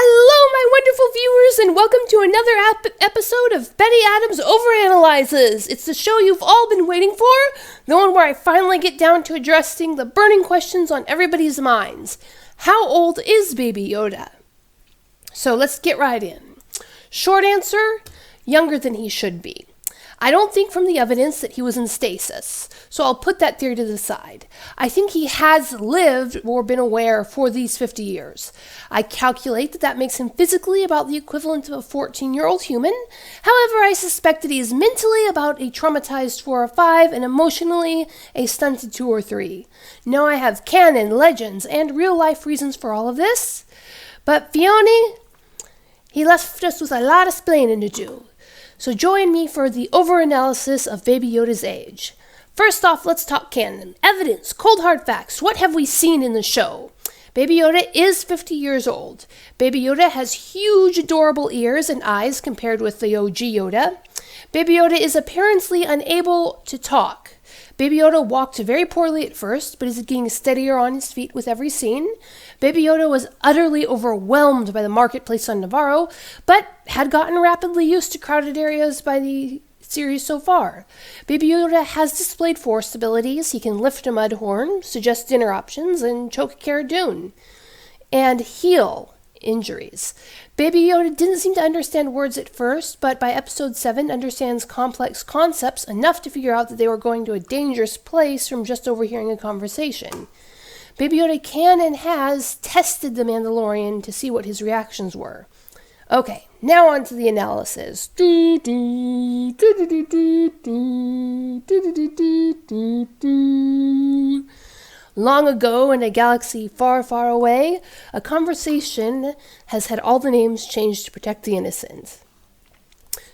Hello, my wonderful viewers, and welcome to another episode of Betty Adams Overanalyzes. It's the show you've all been waiting for, the one where I finally get down to addressing the burning questions on everybody's minds. How old is Baby Yoda? So let's get right in. Short answer, younger than he should be. I don't think from the evidence that he was in stasis, so I'll put that theory to the side. I think he has lived or been aware for these 50 years. I calculate that makes him physically about the equivalent of a 14-year-old human. However, I suspect that he is mentally about a traumatized 4 or 5 and emotionally a stunted 2 or 3. Now I have canon, legends, and real-life reasons for all of this. But Fiona, he left us with a lot of splaining to do. So join me for the overanalysis of Baby Yoda's age. First off, let's talk canon. Evidence, cold hard facts. What have we seen in the show? Baby Yoda is 50 years old. Baby Yoda has huge, adorable ears and eyes compared with the OG Yoda. Baby Yoda is apparently unable to talk. Baby Yoda walked very poorly at first, but is getting steadier on his feet with every scene. Baby Yoda was utterly overwhelmed by the marketplace on Navarro, but had gotten rapidly used to crowded areas by the series so far. Baby Yoda has displayed force abilities. He can lift a mud horn, suggest dinner options, and choke a Cara Dune. And heal injuries. Baby Yoda didn't seem to understand words at first, but by episode 7 understands complex concepts enough to figure out that they were going to a dangerous place from just overhearing a conversation. Baby Yoda can and has tested the Mandalorian to see what his reactions were. Okay, now on to the analysis. Long ago, in a galaxy far, far away, a conversation has had all the names changed to protect the innocent.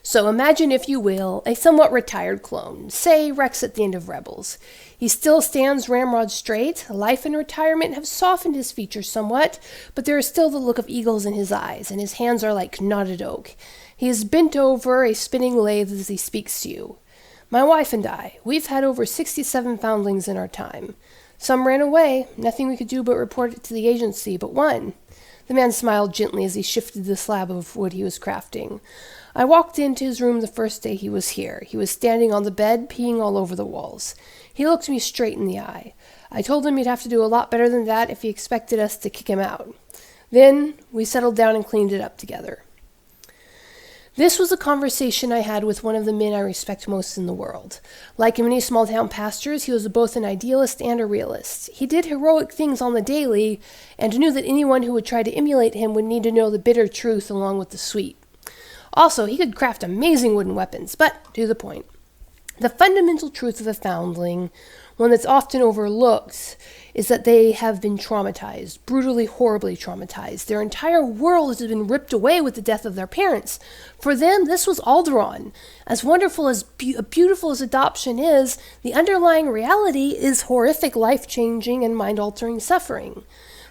So imagine, if you will, a somewhat retired clone, say Rex at the end of Rebels. He still stands ramrod straight. Life and retirement have softened his features somewhat, but there is still the look of eagles in his eyes, and his hands are like knotted oak. He is bent over a spinning lathe as he speaks to you. My wife and I, we've had over 67 foundlings in our time. Some ran away, nothing we could do but report it to the agency, but one. The man smiled gently as he shifted the slab of wood he was crafting. I walked into his room the first day he was here. He was standing on the bed, peeing all over the walls. He looked me straight in the eye. I told him he'd have to do a lot better than that if he expected us to kick him out. Then we settled down and cleaned it up together. This was a conversation I had with one of the men I respect most in the world. Like many small-town pastors, he was both an idealist and a realist. He did heroic things on the daily, and knew that anyone who would try to emulate him would need to know the bitter truth along with the sweet. Also, he could craft amazing wooden weapons, but to the point. The fundamental truth of a foundling, one that's often overlooked, is that they have been traumatized, brutally, horribly traumatized. Their entire world has been ripped away with the death of their parents. For them, this was Alderaan. As wonderful as beautiful as adoption is, the underlying reality is horrific, life-changing, and mind-altering suffering.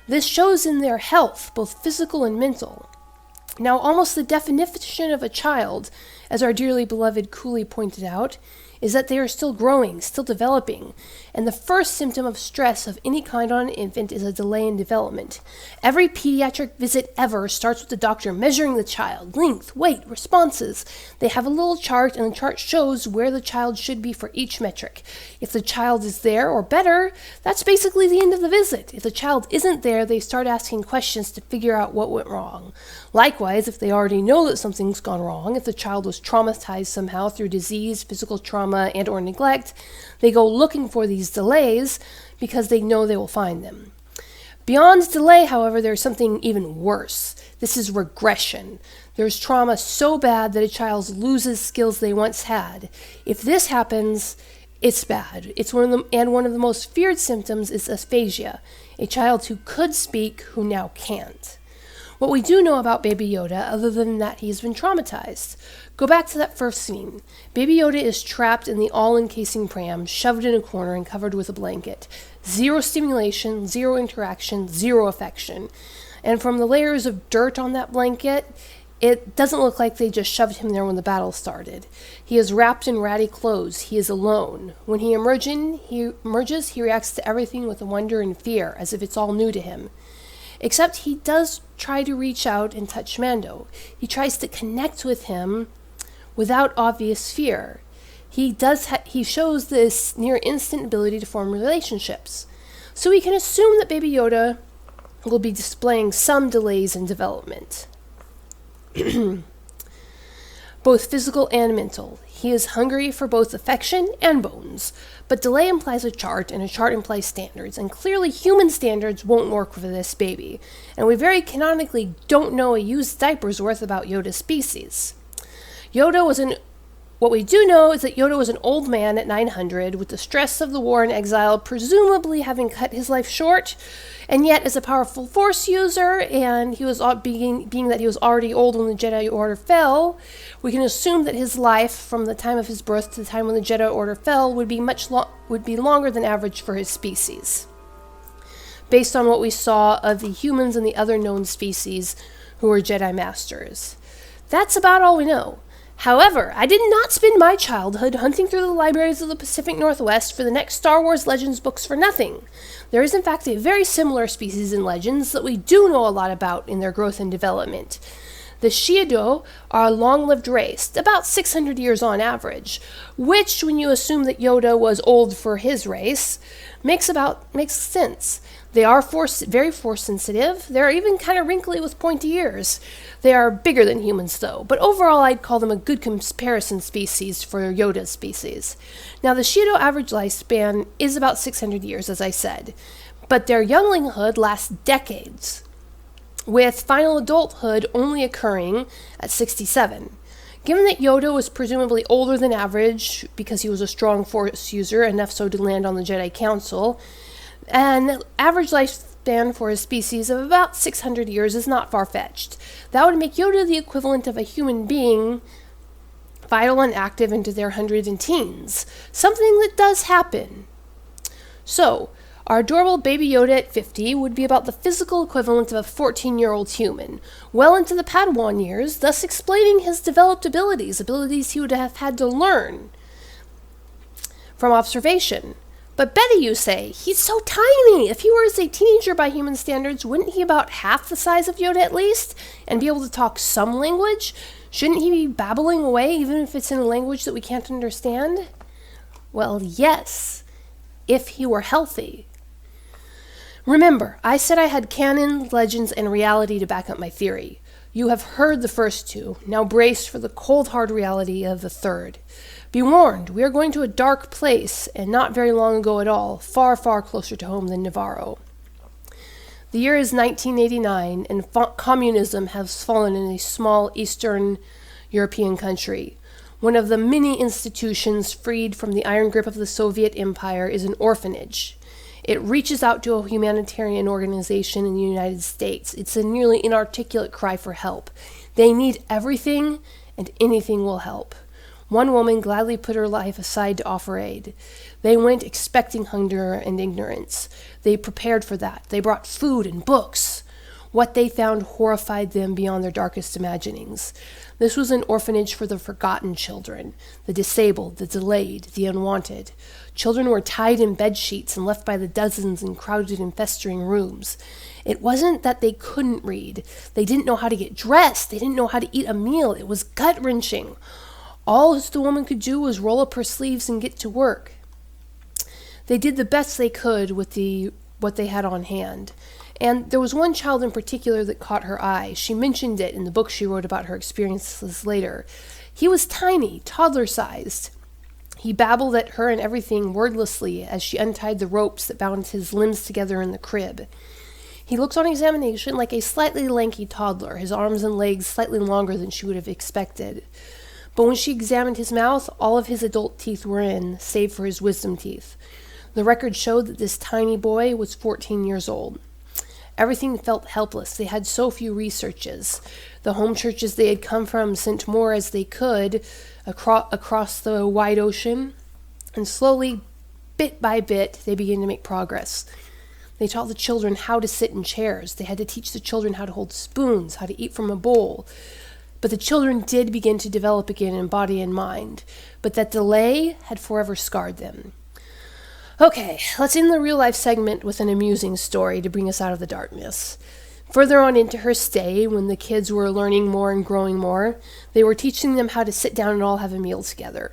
This shows in their health, both physical and mental. Now, almost the definition of a child, as our dearly beloved Cooley pointed out, is that they are still growing, still developing, and the first symptom of stress of any kind on an infant is a delay in development. Every pediatric visit ever starts with the doctor measuring the child, length, weight, responses. They have a little chart, and the chart shows where the child should be for each metric. If the child is there or better, that's basically the end of the visit. If the child isn't there, they start asking questions to figure out what went wrong. Likewise, if they already know that something's gone wrong, if the child was traumatized somehow through disease, physical trauma, and or neglect, they go looking for these delays because they know they will find them. Beyond delay, however, there's something even worse. This is regression. There's trauma so bad that a child loses skills they once had. If this happens, it's bad. One of the most feared symptoms is aphasia, a child who could speak who now can't. What we do know about Baby Yoda, other than that he's been traumatized. Go back to that first scene. Baby Yoda is trapped in the all-encasing pram, shoved in a corner and covered with a blanket. Zero stimulation, zero interaction, zero affection. And from the layers of dirt on that blanket, it doesn't look like they just shoved him there when the battle started. He is wrapped in ratty clothes. He is alone. When he emerges, he reacts to everything with wonder and fear, as if it's all new to him. Except he does try to reach out and touch Mando. He tries to connect with him without obvious fear. He shows this near instant ability to form relationships. So we can assume that Baby Yoda will be displaying some delays in development. Both physical and mental. He is hungry for both affection and bones. But delay implies a chart, and a chart implies standards, and clearly human standards won't work for this baby. And we very canonically don't know a used diaper's worth about Yoda's species. What we do know is that Yoda was an old man at 900, with the stress of the war and exile presumably having cut his life short, and yet as a powerful Force user, and he was being that he was already old when the Jedi Order fell, we can assume that his life from the time of his birth to the time when the Jedi Order fell would be longer than average for his species, based on what we saw of the humans and the other known species who were Jedi Masters. That's about all we know. However, I did not spend my childhood hunting through the libraries of the Pacific Northwest for the next Star Wars Legends books for nothing. There is in fact a very similar species in Legends that we do know a lot about in their growth and development. The Shi'ido are a long-lived race, about 600 years on average, which, when you assume that Yoda was old for his race, makes sense. They are very force-sensitive. They're even kind of wrinkly with pointy ears. They are bigger than humans, though, but overall I'd call them a good comparison species for Yoda's species. Now, the Shi'ido average lifespan is about 600 years, as I said, but their younglinghood lasts decades, with final adulthood only occurring at 67. Given that Yoda was presumably older than average because he was a strong Force user, enough so to land on the Jedi Council, and average lifespan for his species of about 600 years is not far-fetched. That would make Yoda the equivalent of a human being, vital and active into their hundreds and teens, something that does happen. So, our adorable Baby Yoda at 50 would be about the physical equivalent of a 14-year-old human, well into the Padawan years, thus explaining his developed abilities he would have had to learn from observation. But Betty, you say, he's so tiny. If he were a teenager by human standards, wouldn't he about half the size of Yoda at least, and be able to talk some language? Shouldn't he be babbling away, even if it's in a language that we can't understand? Well, yes, if he were healthy. Remember, I said I had canon, legends, and reality to back up my theory. You have heard the first two, now brace for the cold hard reality of the third. Be warned, we are going to a dark place, and not very long ago at all, far, far closer to home than Navarro. The year is 1989, and communism has fallen in a small Eastern European country. One of the many institutions freed from the iron grip of the Soviet Empire is an orphanage. It reaches out to a humanitarian organization in the United States. It's a nearly inarticulate cry for help. They need everything, and anything will help. One woman gladly put her life aside to offer aid. They went expecting hunger and ignorance. They prepared for that. They brought food and books. What they found horrified them beyond their darkest imaginings. This was an orphanage for the forgotten children, the disabled, the delayed, the unwanted. Children were tied in bed sheets and left by the dozens in crowded and festering rooms. It wasn't that they couldn't read. They didn't know how to get dressed. They didn't know how to eat a meal. It was gut-wrenching. All the woman could do was roll up her sleeves and get to work. They did the best they could with what they had on hand. And there was one child in particular that caught her eye. She mentioned it in the book she wrote about her experiences later. He was tiny, toddler-sized. He babbled at her and everything wordlessly as she untied the ropes that bound his limbs together in the crib. He looked on examination like a slightly lanky toddler, his arms and legs slightly longer than she would have expected. But when she examined his mouth, all of his adult teeth were in, save for his wisdom teeth. The record showed that this tiny boy was 14 years old. Everything felt helpless. They had so few researches. The home churches they had come from sent more as they could across the wide ocean, and slowly, bit by bit, they began to make progress. They taught the children how to sit in chairs. They had to teach the children how to hold spoons, how to eat from a bowl. But the children did begin to develop again in body and mind, but that delay had forever scarred them. Okay, let's end the real-life segment with an amusing story to bring us out of the darkness. Further on into her stay, when the kids were learning more and growing more, they were teaching them how to sit down and all have a meal together.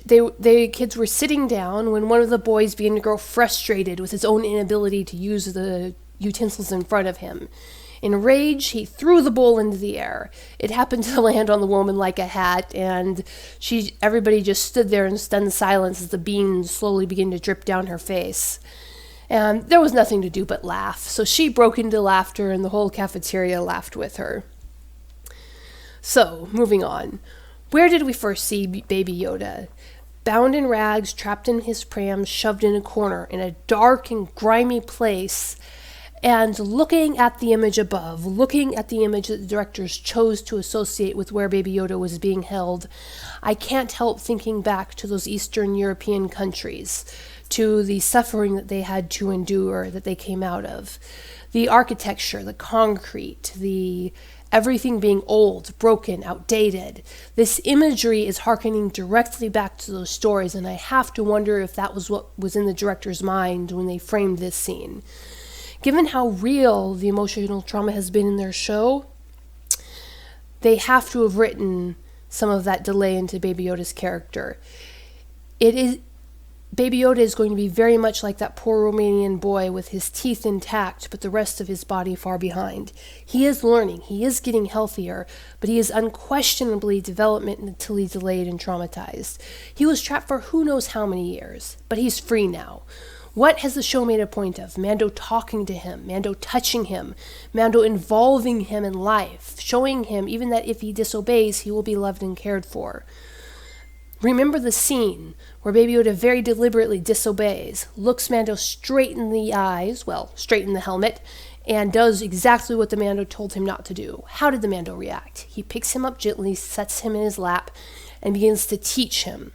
The kids were sitting down when one of the boys began to grow frustrated with his own inability to use the utensils in front of him. In rage, he threw the bowl into the air. It happened to land on the woman like a hat, and everybody just stood there in stunned silence as the beans slowly began to drip down her face. And there was nothing to do but laugh, so she broke into laughter, and the whole cafeteria laughed with her. So, moving on. Where did we first see Baby Yoda? Bound in rags, trapped in his pram, shoved in a corner, in a dark and grimy place, and looking at the image above, looking at the image that the directors chose to associate with where Baby Yoda was being held, I can't help thinking back to those Eastern European countries, to the suffering that they had to endure, that they came out of. The architecture, the concrete, the everything being old, broken, outdated. This imagery is hearkening directly back to those stories, and I have to wonder if that was what was in the director's mind when they framed this scene. Given how real the emotional trauma has been in their show, they have to have written some of that delay into Baby Yoda's character. Baby Yoda is going to be very much like that poor Romanian boy with his teeth intact, but the rest of his body far behind. He is learning, he is getting healthier, but he is unquestionably developmentally delayed and traumatized. He was trapped for who knows how many years, but he's free now. What has the show made a point of? Mando talking to him, Mando touching him, Mando involving him in life, showing him even that if he disobeys, he will be loved and cared for. Remember the scene where Baby Yoda very deliberately disobeys, looks Mando straight in the eyes, straight in the helmet, and does exactly what the Mando told him not to do. How did the Mando react? He picks him up gently, sets him in his lap, and begins to teach him.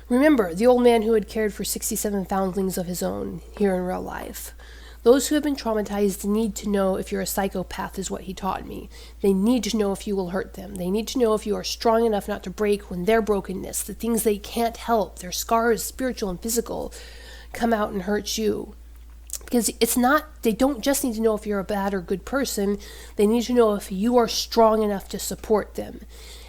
Remember, the old man who had cared for 67 foundlings of his own here in real life. Those who have been traumatized need to know if you're a psychopath is what he taught me. They need to know if you will hurt them. They need to know if you are strong enough not to break when their brokenness, the things they can't help, their scars, spiritual and physical, come out and hurt you. Because they don't just need to know if you're a bad or good person, they need to know if you are strong enough to support them.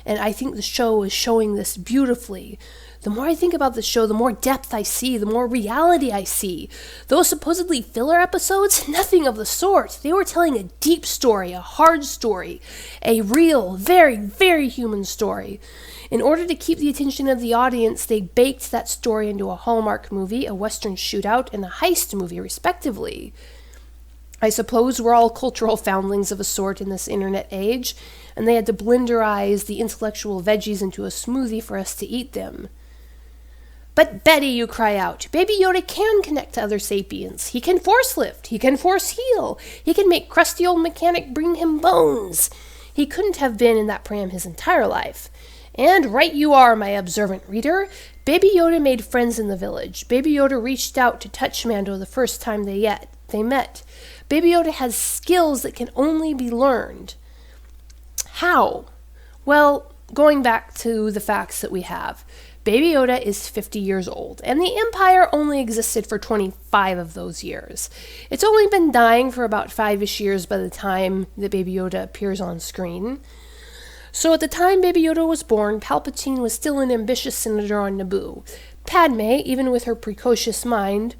And I think the show is showing this beautifully. The more I think about the show, the more depth I see, the more reality I see. Those supposedly filler episodes, nothing of the sort. They were telling a deep story, a hard story, a real, very, very human story. In order to keep the attention of the audience, they baked that story into a Hallmark movie, a Western shootout, and a heist movie, respectively. I suppose we're all cultural foundlings of a sort in this internet age, and they had to blenderize the intellectual veggies into a smoothie for us to eat them. But Betty, you cry out, Baby Yoda can connect to other sapiens. He can force lift. He can force heal. He can make crusty old mechanic bring him bones. He couldn't have been in that pram his entire life. And right you are, my observant reader. Baby Yoda made friends in the village. Baby Yoda reached out to touch Mando the first time they met. Baby Yoda has skills that can only be learned. How? Well, going back to the facts that we have. Baby Yoda is 50 years old, and the Empire only existed for 25 of those years. It's only been dying for about 5-ish years by the time that Baby Yoda appears on screen. So at the time Baby Yoda was born, Palpatine was still an ambitious senator on Naboo. Padme, even with her precocious mind,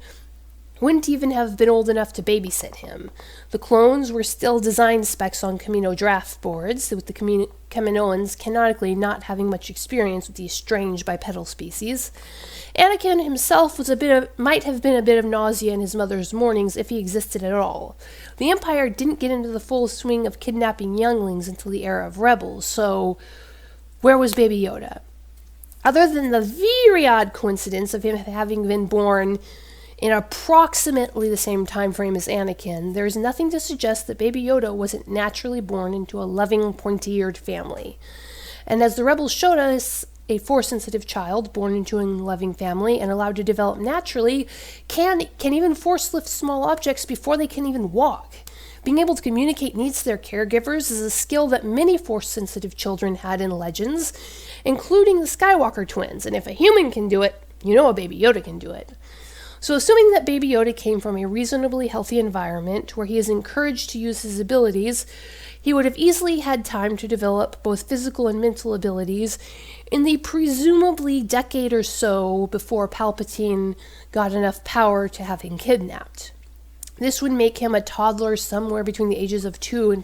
wouldn't even have been old enough to babysit him. The clones were still design specs on Kamino draft boards, with the Kaminoans canonically not having much experience with these strange bipedal species. Anakin himself might have been a bit of nausea in his mother's mornings if he existed at all. The Empire didn't get into the full swing of kidnapping younglings until the era of Rebels, so where was Baby Yoda? Other than the very odd coincidence of him having been born in approximately the same time frame as Anakin, there is nothing to suggest that Baby Yoda wasn't naturally born into a loving, pointy-eared family. And as the Rebels showed us, a Force-sensitive child born into a loving family and allowed to develop naturally can even force lift small objects before they can even walk. Being able to communicate needs to their caregivers is a skill that many Force-sensitive children had in Legends, including the Skywalker twins, and if a human can do it, you know a Baby Yoda can do it. So assuming that Baby Yoda came from a reasonably healthy environment where he is encouraged to use his abilities, he would have easily had time to develop both physical and mental abilities in the presumably decade or so before Palpatine got enough power to have him kidnapped. This would make him a toddler somewhere between the ages of 2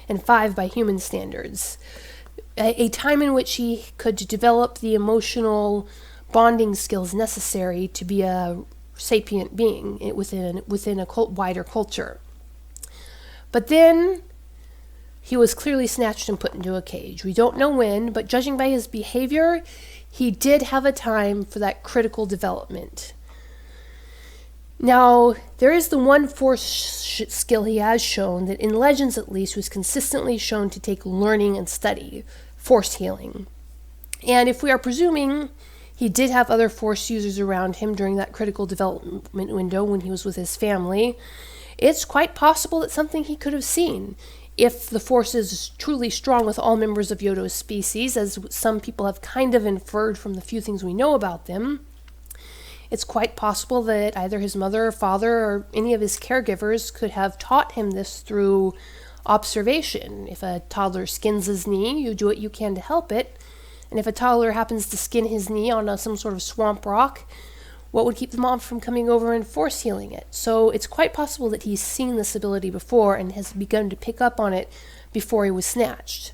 and 5 by human standards, a time in which he could develop the emotional bonding skills necessary to be a sapient being within a wider culture. But then he was clearly snatched and put into a cage. We don't know when, but judging by his behavior, he did have a time for that critical development. Now, there is the one force skill he has shown that, in Legends at least, was consistently shown to take learning and study: force healing. And if we are presuming he did have other force users around him during that critical development window when he was with his family, it's quite possible that something he could have seen. If the force is truly strong with all members of Yoda's species, as some people have kind of inferred from the few things we know about them, it's quite possible that either his mother or father or any of his caregivers could have taught him this through observation. If a toddler skins his knee, you do what you can to help it. And if a toddler happens to skin his knee on some sort of swamp rock, what would keep the mom from coming over and force healing it? So it's quite possible that he's seen this ability before and has begun to pick up on it before he was snatched.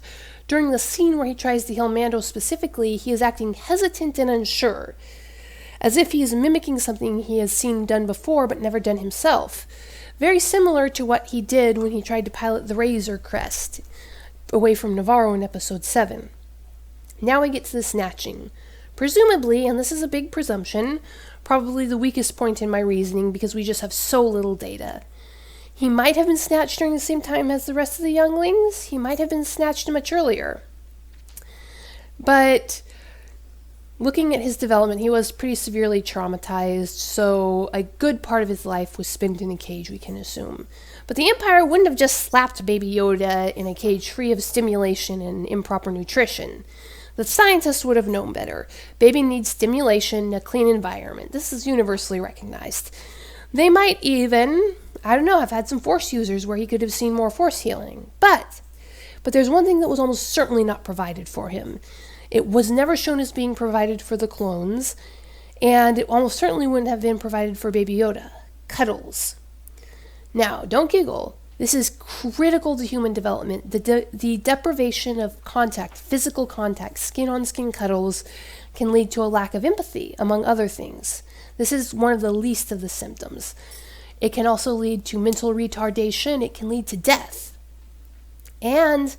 During the scene where he tries to heal Mando specifically, he is acting hesitant and unsure, as if he is mimicking something he has seen done before but never done himself. Very similar to what he did when he tried to pilot the Razor Crest away from Navarro in Episode 7. Now we get to the snatching. Presumably, and this is a big presumption, probably the weakest point in my reasoning because we just have so little data. He might have been snatched during the same time as the rest of the younglings. He might have been snatched much earlier. But looking at his development, he was pretty severely traumatized, so a good part of his life was spent in a cage, we can assume. But the Empire wouldn't have just slapped Baby Yoda in a cage free of stimulation and improper nutrition. The scientists would have known better. Baby needs stimulation, a clean environment. This is universally recognized. They might even, have had some force users where he could have seen more force healing. But there's one thing that was almost certainly not provided for him. It was never shown as being provided for the clones, and it almost certainly wouldn't have been provided for Baby Yoda: cuddles. Now, don't giggle. This is critical to human development. The deprivation of contact, physical contact, skin-on-skin cuddles, can lead to a lack of empathy, among other things. This is one of the least of the symptoms. It can also lead to mental retardation. It can lead to death. And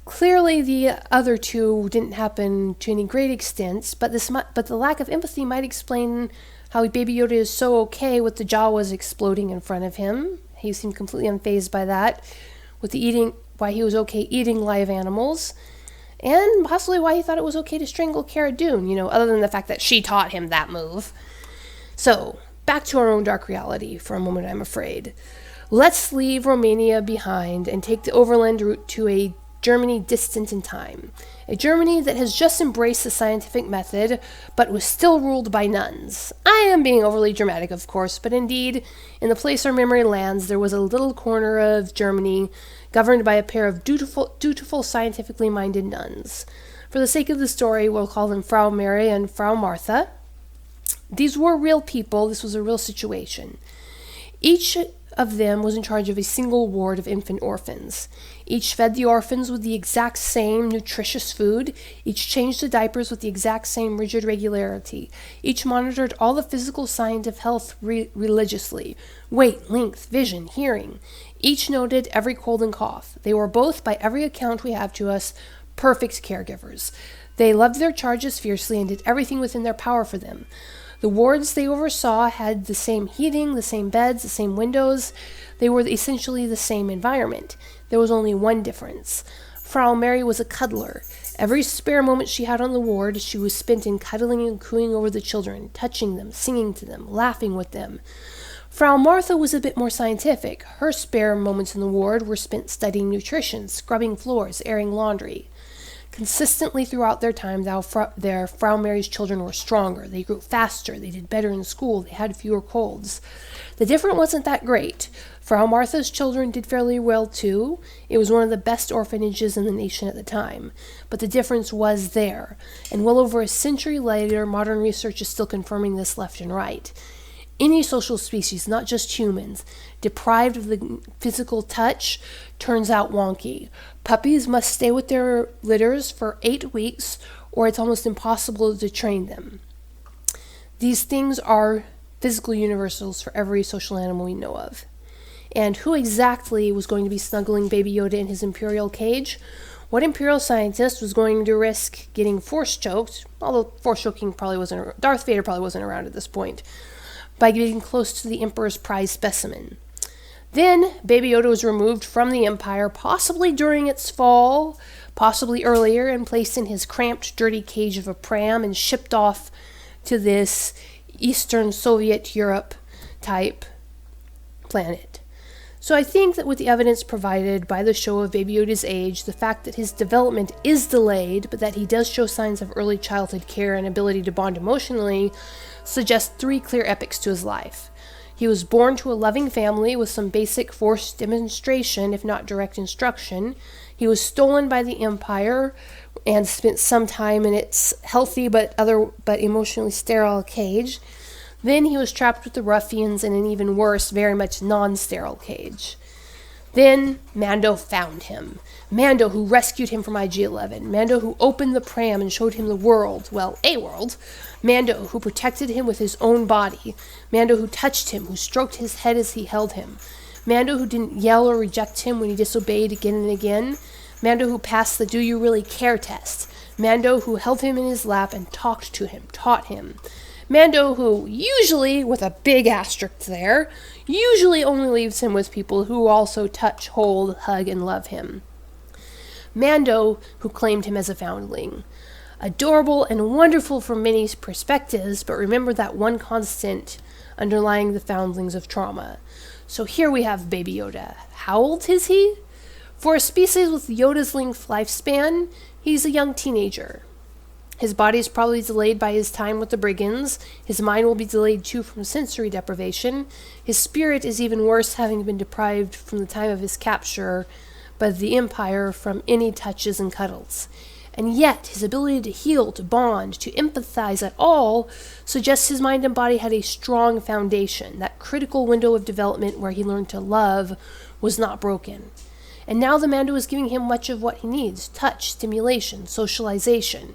clearly the other two didn't happen to any great extent, but the lack of empathy might explain how Baby Yoda is so okay with the Jawas exploding in front of him. He seemed completely unfazed by that, with why he was okay eating live animals, and possibly why he thought it was okay to strangle Cara Dune, other than the fact that she taught him that move. So, back to our own dark reality for a moment, I'm afraid. Let's leave Romania behind and take the overland route to a Germany distant in time. A Germany that has just embraced the scientific method, but was still ruled by nuns. I am being overly dramatic, of course, but indeed, in the place our memory lands, there was a little corner of Germany governed by a pair of dutiful scientifically minded nuns. For the sake of the story, we'll call them Frau Mary and Frau Martha. These were real people. This was a real situation. Each of them was in charge of a single ward of infant orphans. Each fed the orphans with the exact same nutritious food. Each changed the diapers with the exact same rigid regularity. Each monitored all the physical signs of health religiously: weight, length, vision, hearing. Each noted every cold and cough. They were both, by every account we have to us, perfect caregivers. They loved their charges fiercely and did everything within their power for them. The wards they oversaw had the same heating, the same beds, the same windows. They were essentially the same environment. There was only one difference. Frau Mary was a cuddler. Every spare moment she had on the ward, she was spent in cuddling and cooing over the children, touching them, singing to them, laughing with them. Frau Martha was a bit more scientific. Her spare moments in the ward were spent studying nutrition, scrubbing floors, airing laundry. Consistently throughout their time, their Frau Mary's children were stronger. They grew faster. They did better in school. They had fewer colds. The difference wasn't that great. Frau Martha's children did fairly well too. It was one of the best orphanages in the nation at the time. But the difference was there. And well over a century later, modern research is still confirming this left and right. Any social species, not just humans, deprived of the physical touch, turns out wonky. Puppies must stay with their litters for 8 weeks, or it's almost impossible to train them. These things are physical universals for every social animal we know of. And who exactly was going to be snuggling Baby Yoda in his Imperial cage? What Imperial scientist was going to risk getting force choked, although force choking Darth Vader probably wasn't around at this point, by getting close to the Emperor's prized specimen. Then, Baby Yoda was removed from the Empire, possibly during its fall, possibly earlier, and placed in his cramped, dirty cage of a pram and shipped off to this Eastern Soviet Europe type planet. So I think that with the evidence provided by the show of Baby Yoda's age, the fact that his development is delayed, but that he does show signs of early childhood care and ability to bond emotionally, suggests 3 clear epochs to his life. He was born to a loving family with some basic force demonstration, if not direct instruction. He was stolen by the Empire and spent some time in its healthy but emotionally sterile cage. Then he was trapped with the ruffians in an even worse, very much non-sterile cage. Then Mando found him. Mando, who rescued him from IG-11. Mando, who opened the pram and showed him the world. Well, a world. Mando, who protected him with his own body. Mando, who touched him, who stroked his head as he held him. Mando, who didn't yell or reject him when he disobeyed again and again. Mando, who passed the do you really care test. Mando, who held him in his lap and talked to him, taught him. Mando, who usually, with a big asterisk there, usually only leaves him with people who also touch, hold, hug, and love him. Mando, who claimed him as a foundling. Adorable and wonderful from many perspectives, but remember that one constant underlying the foundlings of trauma. So here we have Baby Yoda. How old is he? For a species with Yoda's length lifespan, he's a young teenager. His body is probably delayed by his time with the brigands. His mind will be delayed too from sensory deprivation. His spirit is even worse, having been deprived from the time of his capture by the Empire from any touches and cuddles. And yet, his ability to heal, to bond, to empathize at all suggests his mind and body had a strong foundation. That critical window of development where he learned to love was not broken. And now the Mando is giving him much of what he needs: touch, stimulation, socialization.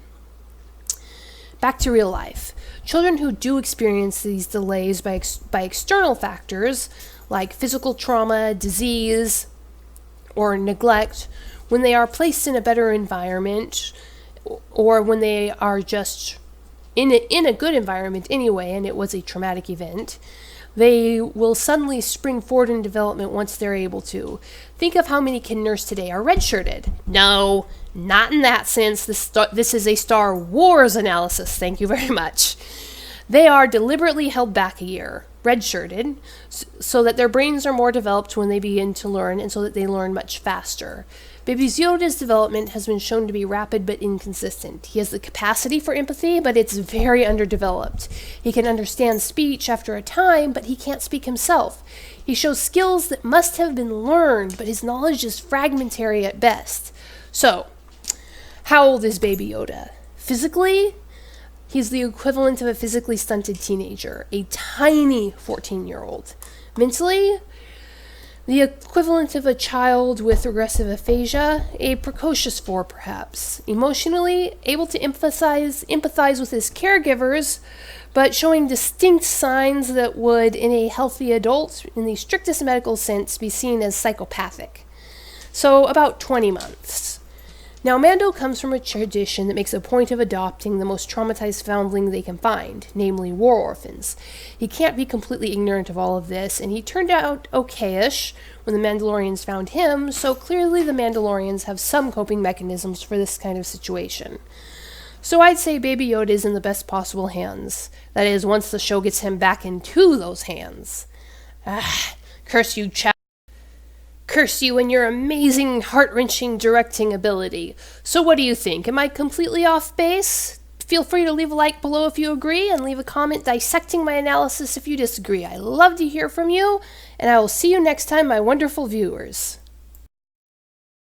Back to real life. Children who do experience these delays by external factors, like physical trauma, disease, or neglect, when they are placed in a better environment, or when they are just in a good environment anyway, and it was a traumatic event, they will suddenly spring forward in development once they're able to. Think of how many kidners today are redshirted. No, not in that sense. This is a Star Wars analysis. Thank you very much. They are deliberately held back a year, redshirted, so that their brains are more developed when they begin to learn, and so that they learn much faster. Baby Yoda's development has been shown to be rapid but inconsistent. He has the capacity for empathy, but it's very underdeveloped. He can understand speech after a time, but he can't speak himself. He shows skills that must have been learned, but his knowledge is fragmentary at best. So, how old is Baby Yoda? Physically, he's the equivalent of a physically stunted teenager, a tiny 14-year-old. Mentally, the equivalent of a child with regressive aphasia, a precocious 4 perhaps. Emotionally, able to empathize with his caregivers, but showing distinct signs that would, in a healthy adult, in the strictest medical sense, be seen as psychopathic. So about 20 months. Now, Mando comes from a tradition that makes a point of adopting the most traumatized foundling they can find, namely war orphans. He can't be completely ignorant of all of this, and he turned out okayish when the Mandalorians found him, so clearly the Mandalorians have some coping mechanisms for this kind of situation. So I'd say Baby Yoda is in the best possible hands. That is, once the show gets him back into those hands. Curse curse you and your amazing, heart-wrenching directing ability. So what do you think? Am I completely off base? Feel free to leave a like below if you agree, and leave a comment dissecting my analysis if you disagree. I love to hear from you, and I will see you next time, my wonderful viewers.